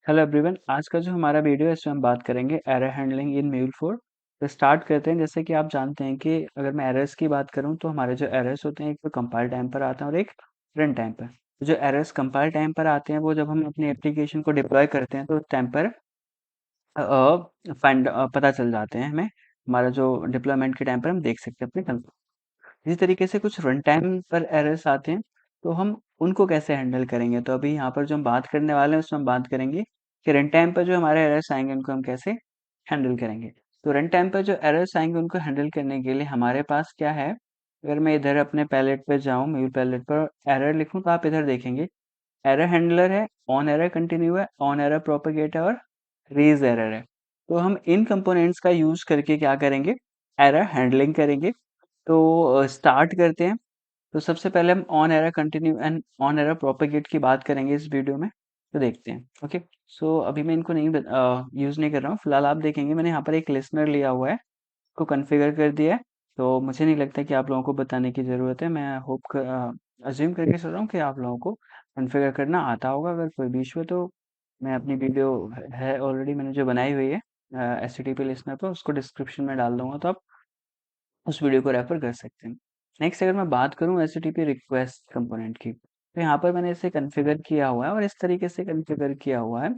Hello everyone, आज का जो हमारा वीडियो है इसमें हम बात करेंगे एरर हैंडलिंग इन MuleForce। तो स्टार्ट करते हैं। जैसे कि आप जानते हैं कि अगर मैं एरर्स की बात करूं तो हमारे जो एरर्स होते हैं एक तो कंपाइल टाइम पर आते हैं और एक रन टाइम पर। तो जो एरर्स कंपाइल टाइम पर आते हैं वो जब हम अपनी एप्लीकेशन को डिप्लॉय करते हैं तो उस टाइम पर फाइंड पता चल जाते हैं हमें। हमारा जो डिप्लॉयमेंट के टाइम पर हम देख सकते हैं अपने कंप्यूटर। इसी तरीके से कुछ रन टाइम पर एरर्स आते हैं, तो हम उनको कैसे हैंडल करेंगे। तो अभी यहाँ पर जो हम बात करने वाले हैं उसमें हम बात करेंगे कि रन टाइम पर जो हमारे एरर्स आएंगे उनको हम कैसे हैंडल करेंगे। तो रन टाइम पर जो एरर्स आएंगे उनको हैंडल करने के लिए हमारे पास क्या है। अगर मैं इधर अपने पैलेट पे जाऊँ, म्यूल पैलेट पर एरर लिखूँ तो आप इधर देखेंगे एरर हैंडलर है, ऑन एरर कंटिन्यू है, ऑन एरर प्रोपेगेट है और रेज एरर है। तो हम इन कंपोनेंट्स का यूज करके क्या करेंगे, एरर हैंडलिंग करेंगे। तो स्टार्ट करते हैं। तो सबसे पहले हम on error continue and on error propagate की बात करेंगे इस वीडियो में। तो देखते हैं। ओके, सो अभी मैं इनको नहीं यूज नहीं कर रहा हूँ। फिलहाल आप देखेंगे मैंने यहाँ पर एक लिसनर लिया हुआ है, को कॉन्फ़िगर कर दिया है। तो मुझे नहीं लगता कि आप लोगों को बताने की ज़रूरत है। मैं होप अज्यूम करके चल रहा हूँ कि आप लोगों को कॉन्फ़िगर करना आता होगा। अगर कोई भी इशू है तो मैं अपनी वीडियो है ऑलरेडी मैंने जो बनाई हुई है एचटीटीपी लिसनर पर, उसको डिस्क्रिप्शन में डाल दूंगा, तो आप उस वीडियो को रेफर कर सकते हैं। नेक्स्ट अगर मैं बात करूँ एचटीटीपी रिक्वेस्ट कंपोनेंट की, तो यहाँ पर मैंने इसे कॉन्फ़िगर किया हुआ है और इस तरीके से कॉन्फ़िगर किया हुआ है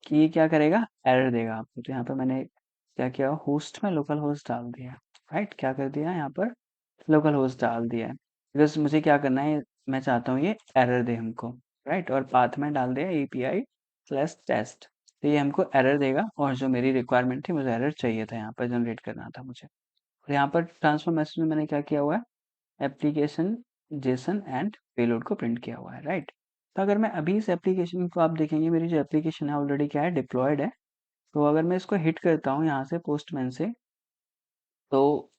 कि ये क्या करेगा, एरर देगा आपको। तो यहाँ पर मैंने क्या किया, होस्ट में लोकल होस्ट डाल दिया। राइट, क्या कर दिया यहाँ पर, लोकल होस्ट डाल दिया है। बिकॉज मुझे क्या करना है, मैं चाहता हूँ ये एरर दे हमको। राइट, और पाथ में डाल दिया API/test। तो ये हमको एरर देगा और जो मेरी रिक्वायरमेंट थी, मुझे एरर चाहिए था, यहाँ पर जनरेट करना था मुझे। और यहाँ पर ट्रांसफर मैसेज में मैंने क्या किया हुआ है, एप्लीकेशन जेसन एंड पेलोड को प्रिंट किया हुआ है। राइट, तो अगर मैं अभी इस एप्लीकेशन को, आप देखेंगे मेरी जो एप्लीकेशन है ऑलरेडी क्या है, डिप्लॉयड है। तो अगर मैं इसको हिट करता हूँ यहाँ से पोस्टमैन से, तो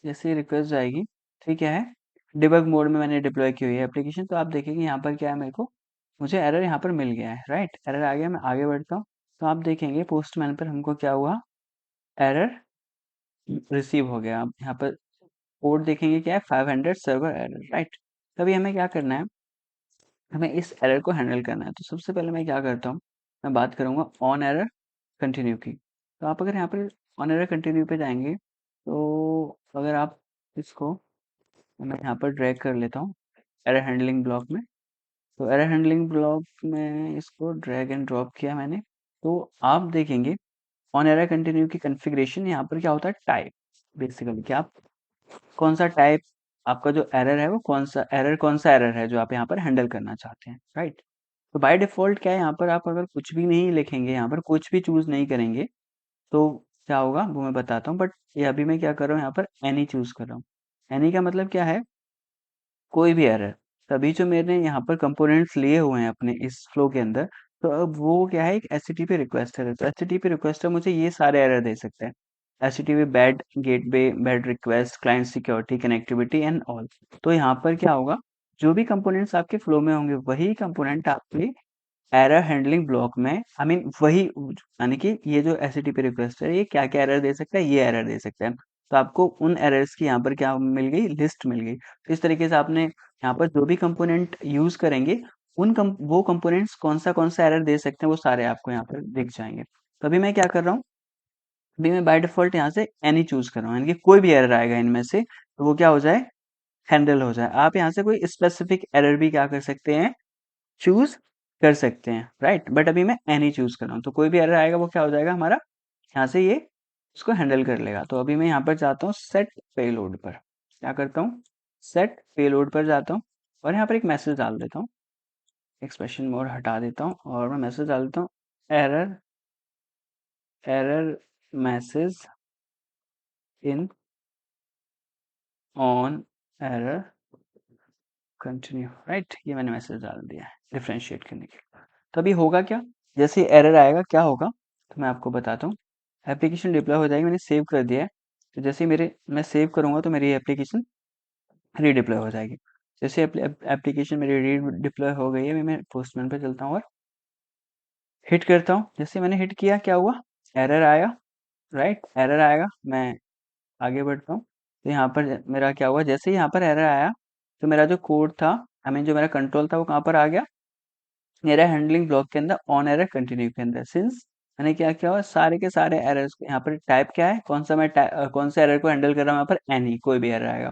जैसे रिक्वेस्ट जाएगी, ठीक है, डिबग मोड में मैंने डिप्लॉय की हुई है एप्लीकेशन। तो आप देखेंगे यहाँ पर क्या है, मेरे को मुझे एरर यहाँ पर मिल गया है। राइट, एरर आ गया, मैं आगे बढ़ता हूँ। तो आप देखेंगे पोस्टमैन पर हमको क्या हुआ, एरर रिसीव हो गया। आप यहाँ पर कोड देखेंगे क्या है, 500 सर्वर एरर। राइट, तभी हमें क्या करना है, हमें इस एरर को हैंडल करना है। तो सबसे पहले मैं क्या करता हूँ, मैं बात करूँगा ऑन एरर कंटिन्यू की। तो आप अगर यहाँ पर ऑन एरर कंटिन्यू पे जाएंगे, तो अगर आप इसको, मैं यहाँ पर ड्रैग कर लेता हूँ एरर हैंडलिंग ब्लॉक में। तो एरर हैंडलिंग ब्लॉक में इसको ड्रैग एंड ड्रॉप किया मैंने। तो आप देखेंगे ऑन एरर कंटिन्यू की कॉन्फ़िगरेशन यहाँ पर क्या होता है, टाइप। बेसिकली क्या, आप कौन सा टाइप, आपका जो एरर है वो कौन सा एरर है जो आप यहाँ पर हैंडल करना चाहते हैं। राइट, तो बाय डिफ़ॉल्ट क्या है, यहाँ पर आप अगर कुछ भी नहीं लिखेंगे, यहाँ पर कुछ भी चूज़ नहीं करेंगे, तो क्या होगा वो मैं बताता हूँ। बट ये अभी मैं क्या कर रहा हूँ, यहाँ पर एनी चूज़ कर रहा हूँ। एनी का मतलब क्या है, कोई भी एरर। तभी जो मैंने यहाँ पर कंपोनेंट्स लिए हुए हैं अपने इस फ्लो के अंदर, तो अब वो क्या है, एक एचटीटीपी रिक्वेस्टर है। तो एचटीटीपी रिक्वेस्टर मुझे ये सारे एरर दे सकते हैं, HTTP bad gateway, bad request, client security, connectivity and all. तो यहाँ पर क्या होगा, जो भी कंपोनेंट्स आपके फ्लो में होंगे वही कंपोनेंट आपके एरर हैंडलिंग ब्लॉक में, आई मीन वही, यानी कि ये जो एचटीटीपी रिक्वेस्ट है ये क्या क्या एरर दे सकता है, ये एरर दे सकता है। तो आपको उन एरर्स की यहाँ पर क्या मिल गई, लिस्ट मिल गई। तो इस तरीके से आपने यहाँ पर जो भी कंपोनेंट यूज करेंगे, वो कंपोनेंट्स कौन सा एरर दे सकते हैं वो सारे आपको यहाँ पर दिख जाएंगे। तो अभी मैं क्या कर रहा हूँ, अभी मैं बाय डिफॉल्ट यहाँ से एनी चूज कर रहा हूँ, यानी कि कोई भी एरर आएगा इनमें से तो वो क्या हो जाए, हैंडल हो जाए। आप यहाँ से कोई स्पेसिफिक एरर भी क्या कर सकते हैं, चूज कर सकते हैं। राइट, बट अभी मैं एनी चूज कर रहा हूँ, तो कोई भी एरर आएगा वो क्या हो जाएगा हमारा, यहाँ से ये उसको हैंडल कर लेगा। तो अभी मैं यहाँ पर जाता हूँ सेट पेलोड पर, क्या करता हूँ, सेट पेलोड पर जाता हूँ और यहाँ पर एक मैसेज डाल देता हूँ, एक्सप्रेशन मोड हटा देता हूँ और मैं मैसेज डाल देता हूँ, error error message in on error continue. Right, ये मैंने मैसेज डाल दिया है डिफ्रेंशिएट करने के लिए। तो अभी होगा क्या, जैसे एरर आएगा क्या होगा, तो मैं आपको बताता हूँ। एप्लीकेशन डिप्लॉय हो जाएगी, मैंने सेव कर दिया है। तो जैसे मेरे मैं सेव करूँगा तो मेरी एप्लीकेशन रीडिप्लॉय हो जाएगी। जैसे एप्लीकेशन मेरी रीडिप्लॉय हो गई है, अभी मैं पोस्टमैन पे चलता हूँ और हिट करता हूँ। जैसे मैंने हिट किया क्या हुआ, एरर आया। राइट, एरर आएगा, मैं आगे बढ़ता हूँ। तो यहाँ पर मेरा क्या हुआ, जैसे ही यहाँ पर एरर आया तो मेरा जो कोड था, आई मीन जो मेरा कंट्रोल था वो कहाँ पर आ गया, एरर हैंडलिंग ब्लॉक के अंदर ऑन एरर कंटिन्यू के अंदर, सिंस मैंने क्या किया हुआ सारे के सारे एरर्स को यहाँ पर टाइप क्या है, कौन सा कौन सा एरर को हैंडल कर रहा हूँ यहाँ पर, एनी कोई भी एरर आएगा।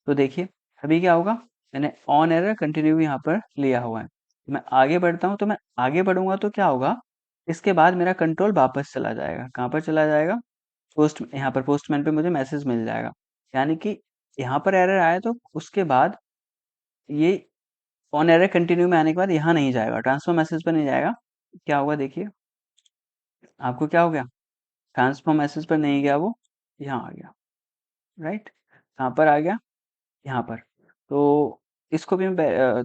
तो देखिए अभी क्या होगा, मैंने ऑन एरर कंटिन्यू यहाँ पर लिया हुआ है। मैं आगे बढ़ता हूँ, तो मैं आगे बढ़ूंगा तो क्या होगा, इसके बाद मेरा कंट्रोल वापस चला जाएगा, कहाँ पर चला जाएगा, पोस्ट, यहाँ पर पोस्टमैन पे मुझे मैसेज मिल जाएगा। यानी कि यहाँ पर एरर आया तो उसके बाद ये ऑन एरर कंटिन्यू में आने के बाद यहाँ नहीं जाएगा, ट्रांसफर मैसेज पर नहीं जाएगा। क्या होगा देखिए, आपको क्या हो गया, ट्रांसफर मैसेज पर नहीं गया वो, यहाँ आ गया, राइट, कहाँ पर आ गया, यहाँ पर। तो इसको भी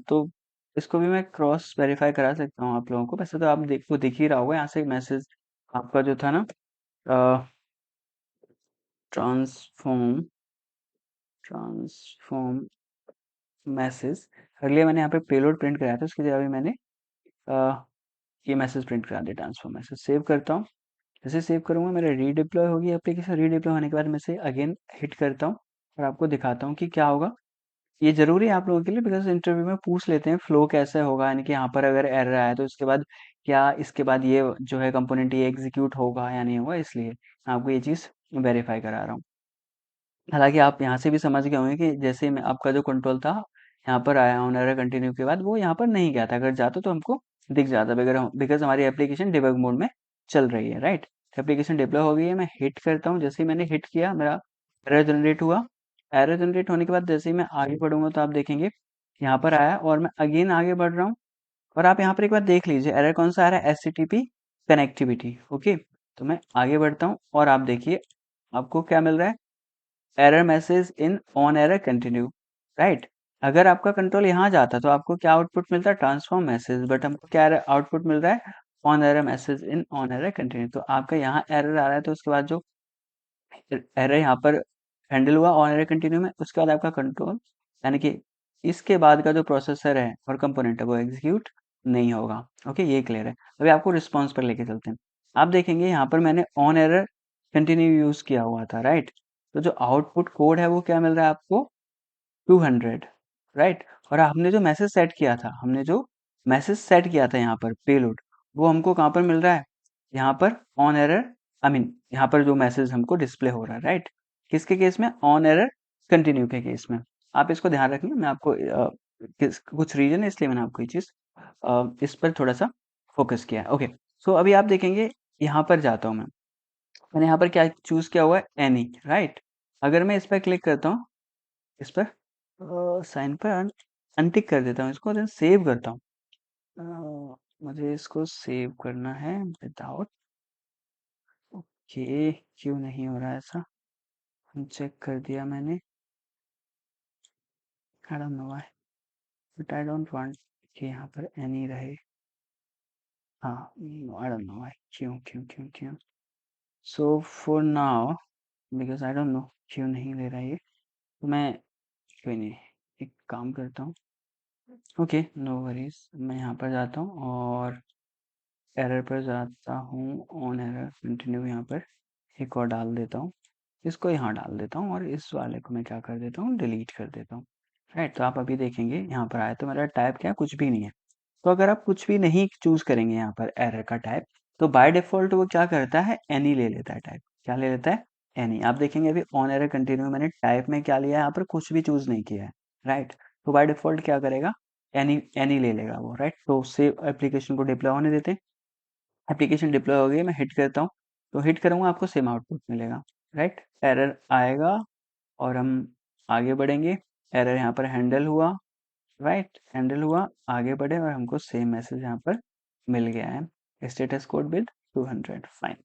तो इसको भी मैं क्रॉस वेरीफाई करा सकता हूँ आप लोगों को। वैसे तो आप दिख ही रहा होगा यहाँ से मैसेज आपका जो था ना, ट्रांसफॉर्म ट्रांसफॉर्म मैसेज, अगले मैंने यहाँ पे पेलोड प्रिंट कराया था, उसकी जगह भी मैंने अ, ये मैसेज प्रिंट करा दिया, ट्रांसफॉर्म मैसेज। सेव करता हूँ, जैसे सेव करूँगा मेरा रीडिप्लॉय होगी एप्लीकेशन, रीडिप्लॉय होने के बाद मैं इसे अगेन हिट करता हूँ और आपको दिखाता हूँ कि क्या होगा। ये ज़रूरी है आप लोगों के लिए, बिकॉज़ इंटरव्यू में पूछ लेते हैं फ्लो कैसे होगा, यानी कि यहाँ पर अगर एरर आया तो इसके बाद क्या, इसके बाद ये जो है कंपोनेंट ये एग्जीक्यूट होगा या नहीं होगा, इसलिए मैं आपको ये चीज़ वेरीफाई करा रहा हूँ। हालाँकि आप यहाँ से भी समझ गए होंगे कि जैसे मैं आपका जो कंट्रोल था यहाँ पर आया ऑन एरर कंटिन्यू के बाद, वो यहाँ पर नहीं गया था, अगर जाता तो हमको दिख जाता, बिकॉज़ हमारी एप्लीकेशन डिबग मोड में चल रही है, राइट। एप्लीकेशन डिप्लॉय हो गई है, मैं हिट करता हूँ, जैसे ही मैंने हिट किया मेरा एरर जनरेट हुआ। एरर जनरेट होने के बाद जैसे ही मैं आगे बढ़ूंगा तो आप देखेंगे यहाँ पर आया और मैं अगेन आगे बढ़ रहा हूँ। और आप यहाँ पर एक बार देख लीजिए एरर कौन सा आ रहा है, HTTP कनेक्टिविटी, ओके। तो मैं आगे बढ़ता हूँ और आप देखिए आपको क्या मिल रहा है, error message in on error continue, right. अगर आपका कंट्रोल यहाँ जाता तो आपको क्या आउटपुट मिलता है, ट्रांसफॉर्म मैसेज, बट हमको क्या आउटपुट मिल रहा है, on error message in on error continue. तो आपका यहाँ एरर आ रहा है तो उसके बाद जो एरर यहाँ पर हैंडल हुआ ऑन एरर कंटिन्यू में, उसके बाद आपका कंट्रोल, यानी कि इसके बाद का जो प्रोसेसर है और कंपोनेंट है वो एग्जीक्यूट नहीं होगा। ओके, ये क्लियर है। अभी आपको रिस्पॉन्स पर लेके चलते हैं। आप देखेंगे यहाँ पर मैंने ऑन एरर कंटिन्यू यूज किया हुआ था, राइट। तो जो आउटपुट कोड है वो क्या मिल रहा है आपको, 200, राइट। और हमने जो मैसेज सेट किया था, यहाँ पर पेलोड, वो हमको कहाँ पर मिल रहा है, यहाँ पर ऑन एरर, आई मीन यहाँ पर जो मैसेज हमको डिस्प्ले हो रहा है, राइट। किसके केस में, ऑन एरर कंटिन्यू के केस में। आप इसको ध्यान रखेंगे, मैं आपको कुछ रीजन है इसलिए मैंने आपको ये चीज इस पर थोड़ा सा फोकस किया है। ओके, सो अभी आप देखेंगे यहाँ पर जाता हूँ मैंने यहाँ पर क्या चूज किया हुआ है, एनी, राइट। अगर मैं इस पर क्लिक करता हूँ, इस पर साइन पर अनटिक कर देता हूँ इसको, देन सेव करता हूँ। मुझे इसको सेव करना है विदाउट, ओके, क्यों नहीं हो रहा है ऐसा, चेक कर दिया मैंने, I don't know why, but I don't want कि यहाँ पर एनी रहे। हाँ, आई डोंट नो व्हाई, क्यों क्यों क्यों क्यों। So for now, because I don't know क्यों नहीं ले रहा ये, तो मैं कोई नहीं, एक काम करता हूँ। ओके, नो वरीज, मैं यहाँ पर जाता हूँ और एरर पर जाता हूँ, ऑन एरर कंटिन्यू यहाँ पर एक और डाल देता हूँ, इसको यहाँ डाल देता हूँ और इस वाले को मैं क्या कर देता हूँ, डिलीट कर देता हूँ, राइट। तो आप अभी देखेंगे यहाँ पर आया तो मेरा टाइप क्या है, कुछ भी नहीं है। तो अगर आप कुछ भी नहीं चूज करेंगे यहाँ पर एरर का टाइप, तो बाय डिफॉल्ट वो क्या करता है, एनी ले लेता है टाइप, क्या ले लेता है, एनी। आप देखेंगे अभी ऑन एरर कंटिन्यू मैंने टाइप में क्या लिया है, यहाँ पर कुछ भी चूज नहीं किया है, राइट। तो बाय डिफॉल्ट क्या करेगा, एनी एनी ले लेगा वो, राइट। तो सेव एप्लीकेशन को डिप्लॉय होने देते हैं। एप्लीकेशन डिप्लॉय हो गई, मैं हिट करता हूँ, तो हिट करूँगा आपको सेम आउटपुट मिलेगा, राइट। एरर आएगा और हम आगे बढ़ेंगे, एरर यहाँ पर हैंडल हुआ, राइट, हैंडल हुआ, आगे बढ़े और हमको सेम मैसेज यहाँ पर मिल गया है, स्टेटस कोड विद 200, फाइन।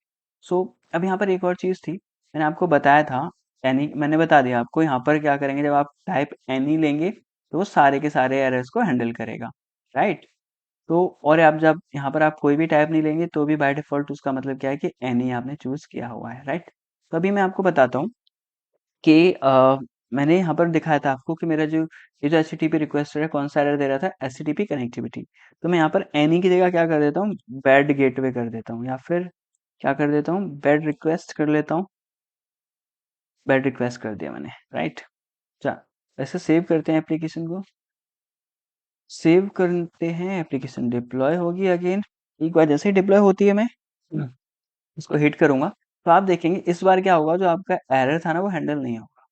सो अब यहाँ पर एक और चीज़ थी, मैंने आपको बताया था, एनी मैंने बता दिया आपको, यहाँ पर क्या करेंगे, जब आप टाइप एनी लेंगे तो वो सारे के सारे एरर्स को हैंडल करेगा, राइट। तो और आप जब यहाँ पर आप कोई भी टाइप नहीं लेंगे तो भी बाय डिफॉल्ट उसका मतलब क्या है कि एनी आपने चूज किया हुआ है, राइट। तो अभी मैं आपको बताता हूँ कि मैंने यहाँ पर दिखाया था आपको कि मेरा जो ये जो HTTP रिक्वेस्ट है कौन सा एरर दे रहा था, HTTP कनेक्टिविटी। तो मैं यहाँ पर एनी की जगह क्या कर देता हूँ, बैड गेटवे कर देता हूँ, या फिर क्या कर देता हूँ, बैड रिक्वेस्ट कर लेता हूँ, बैड रिक्वेस्ट कर दिया मैंने, राइट। अच्छा, ऐसे सेव करते हैं एप्लीकेशन को। सेव करते हैं, एप्लीकेशन डिप्लॉय होगी अगेन। एक बार जैसे ही डिप्लॉय होती है मैं इसको हिट करूंगा, तो आप देखेंगे इस बार क्या होगा, जो आपका एरर था ना वो हैंडल नहीं होगा।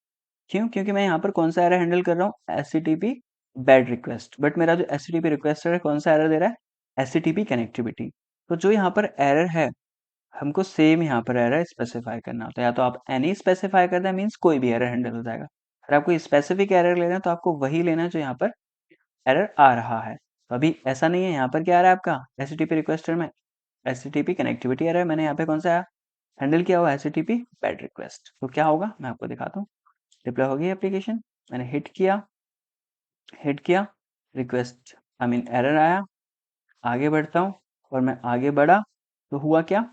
क्यों? क्योंकि मैं यहाँ पर कौन सा एरर हैंडल कर रहा हूँ, HTTP बैड रिक्वेस्ट, बट मेरा जो HTTP रिक्वेस्ट है कौन सा एरर दे रहा है, HTTP कनेक्टिविटी। तो जो यहाँ पर एरर है, हमको सेम यहाँ पर एरर स्पेसिफाई करना होता है। या तो आप एनी स्पेसिफाई करते हैं, मीन्स कोई भी एरर हैंडल हो जाएगा। अगर आपको स्पेसिफिक एरर लेना है तो आपको वही लेना है जो यहाँ पर एरर आ रहा है। तो अभी ऐसा नहीं है, यहाँ पर क्या आ रहा है आपका HTTP रिक्वेस्टर में HTTP कनेक्टिविटी एरर, मैंने यहाँ पे कौन सा हैंडल किया हुआ, HTTP बैड रिक्वेस्ट। तो क्या होगा मैं आपको दिखाता हूँ। डिप्लॉय हो गई एप्लीकेशन, मैंने हिट किया, रिक्वेस्ट आई मीन एरर आया, आगे बढ़ता हूँ, और मैं आगे बढ़ा तो हुआ क्या,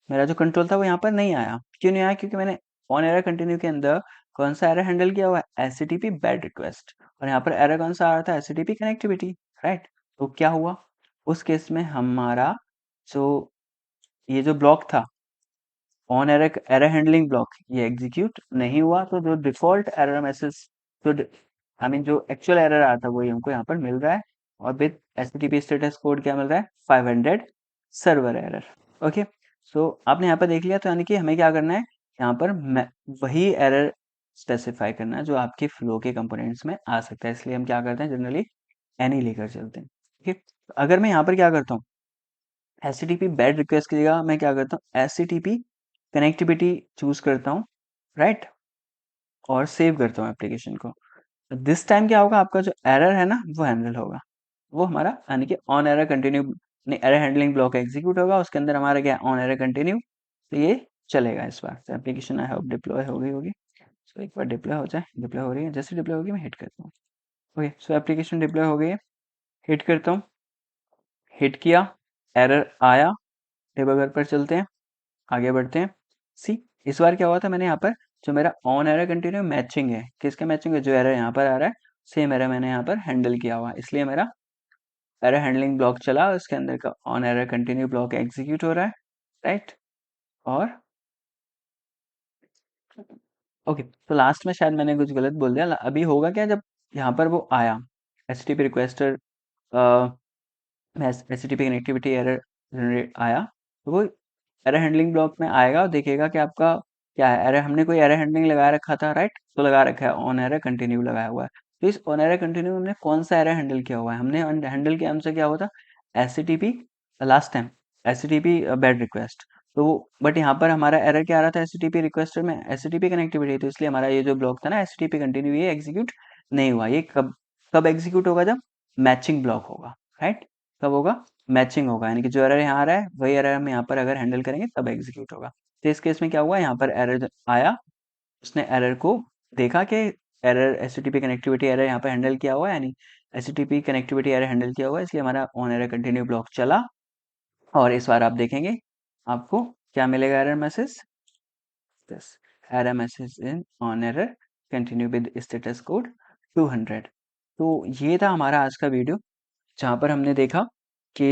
मेरा जो कंट्रोल था वो यहाँ पर नहीं आया। क्यों नहीं आया? क्योंकि मैंने ऑन एरर कंटिन्यू के अंदर कौन सा एरर हैंडल किया हुआ है, HTTP बैड रिक्वेस्ट, और यहाँ पर एरर कौन सा आ रहा था, HTTP कनेक्टिविटी, राइट। तो क्या हुआ उस केस में, हमारा जो ये जो ब्लॉक था on error error handling block, ये एग्जीक्यूट नहीं हुआ। तो जो डिफॉल्ट एरर मैसेज, जो आई मीन जो एक्चुअल एरर आया था वही हमको यहाँ पर मिल रहा है, और विद HTTP स्टेटस कोड क्या मिल रहा है, 500 सर्वर एरर। ओके, सो आपने यहाँ पर देख लिया। तो यानी कि हमें क्या करना है, यहाँ पर वही एरर स्पेसिफाई करना है जो आपके फ्लो के कंपोनेंट्स में आ सकता है। इसलिए हम क्या करते हैं, जनरली एनी लेकर चलते हैं। ठीक है, अगर मैं यहाँ पर क्या करता हूँ, HTTP बैड रिक्वेस्ट की जगह मैं क्या करता हूँ, HTTP कनेक्टिविटी चूज करता हूँ, राइट, और सेव करता हूँ एप्लीकेशन को। दिस टाइम क्या होगा, आपका जो एरर है ना वो हैंडल होगा, वो हमारा यानी कि ऑन एरर कंटिन्यू नहीं, एरर हैंडलिंग ब्लॉक एग्जीक्यूट होगा, उसके अंदर हमारा क्या ऑन एरर कंटिन्यू, तो ये चलेगा इस बार। तो एप्लीकेशन आई होप डिप्लॉय हो गई होगी। सो एक बार डिप्लॉय हो जाए, डिप्लॉय हो रही है, जैसे डिप्लॉय होगी मैं हिट करता हूँ। ओके, सो एप्लीकेशन डिप्लॉय हो गई है, हिट करता हूँ, हिट किया, एरर आया, डिबगर पर चलते हैं, आगे बढ़ते हैं। सी, इस बार क्या हुआ था, मैंने यहाँ पर जो मेरा ऑन एरर कंटिन्यू मैचिंग है, किसका मैचिंग है, जो एरर यहाँ पर आ रहा है सेम एरर मैंने यहाँ पर हैंडल किया हुआ है, इसलिए मेरा एरर हैंडलिंग ब्लॉक चला, उसके अंदर का on error continue block execute हो रहा है, राइट। और ओके, तो लास्ट में शायद मैंने कुछ गलत बोल दिया। अभी होगा क्या, जब यहाँ पर वो आया HTTP requester HTTP connectivity error generate आया, तो वो एरर हैंडलिंग ब्लॉक में आएगा और देखेगा कि आपका क्या है एरर, हमने कोई एरर हैंडलिंग लगा रखा था, राइट, तो लगा रखा है ऑन एरर कंटिन्यू लगाया हुआ है। तो इस ऑन एरर कंटिन्यू हमने कौन सा एरर हैंडल किया हुआ है, हमने हैंडल किया, हमसे क्या हुआ था, HTTP last time HTTP bad request. तो बट यहाँ पर हमारा एरर क्या आ रहा था, HTTP रिक्वेस्टर में HTTP कनेक्टिविटी, तो इसलिए हमारा ये जो ब्लॉक था ना HTTP कंटिन्यू, ये एग्जीक्यूट नहीं हुआ। ये कब कब एग्जीक्यूट होगा, जब मैचिंग ब्लॉक होगा, राइट। कब होगा, मैचिंग होगा, यानी कि जो एरर यहाँ आ रहा है वही एरर हम यहाँ पर अगर हैंडल करेंगे तब एग्जीक्यूट होगा। तो इस केस में क्या हुआ, यहाँ पर एरर आया, उसने एरर को देखा कि एरर HTTP कनेक्टिविटी एरर यहाँ पर हैंडल किया हुआ है, यानी HTTP कनेक्टिविटी एरर हैंडल किया हुआ है, इसलिए हमारा ऑन एरर कंटिन्यू ब्लॉक चला। और इस बार आप देखेंगे आपको क्या मिलेगा, error message, this error message in on error continue with status code 200। तो ये था हमारा आज का वीडियो, जहाँ पर हमने देखा कि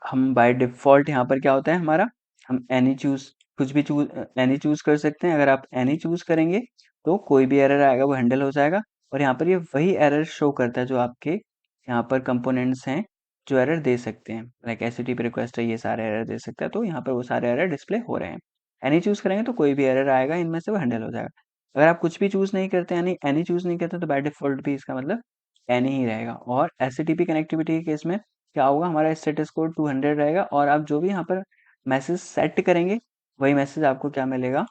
हम बाय डिफ़ॉल्ट यहाँ पर क्या होता है हमारा, हम एनी चूज़ कुछ भी चूज़ एनी चूज़ कर सकते हैं। अगर आप एनी चूज़ करेंगे तो कोई भी एरर आएगा वो हैंडल हो जाएगा, और यहाँ पर ये वही एरर शो करता है जो आपके यहाँ पर कंपोनेंट्स हैं जो एरर दे सकते हैं, लाइक HTTP रिक्वेस्ट है, ये सारे एरर दे सकता है, तो यहाँ पर वो सारे एरर डिस्प्ले हो रहे हैं। एनी चूज़ करेंगे तो कोई भी एरर आएगा इनमें से वो हैंडल हो जाएगा। अगर आप कुछ भी चूज़ नहीं करते, यानी एनी चूज़ नहीं करते, तो बाय डिफ़ॉल्ट भी इसका मतलब एनी ही रहेगा। और HTTP कनेक्टिविटी के केस में क्या होगा, हमारा स्टेटस कोड 200 रहेगा, और आप जो भी यहाँ पर मैसेज सेट करेंगे वही मैसेज आपको क्या मिलेगा,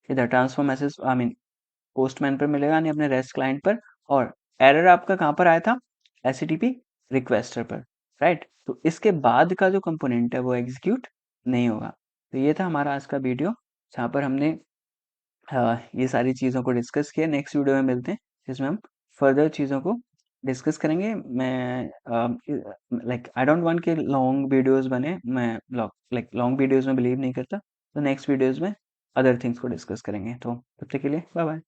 इधर transfer message I mean postman पर मिलेगा, यानी अपने रेस्ट क्लाइंट पर। और एरर आपका कहाँ पर आया था, HTTP रिक्वेस्टर पर, राइट। तो इसके बाद का जो कंपोनेंट है वो एग्जीक्यूट नहीं होगा। तो ये था हमारा आज का वीडियो, जहाँ पर हमने ये सारी चीज़ों को डिस्कस किया। नेक्स्ट वीडियो में मिलते हैं जिसमें हम फर्दर चीज़ों को डिस्कस करेंगे। मैं लाइक आई डोंट वांट कि लॉन्ग वीडियोस बने, मैं लाइक लॉन्ग वीडियोस में बिलीव नहीं करता। तो नेक्स्ट वीडियोस में अदर थिंग्स को डिस्कस करेंगे। तो तब तक के लिए बाय बाय।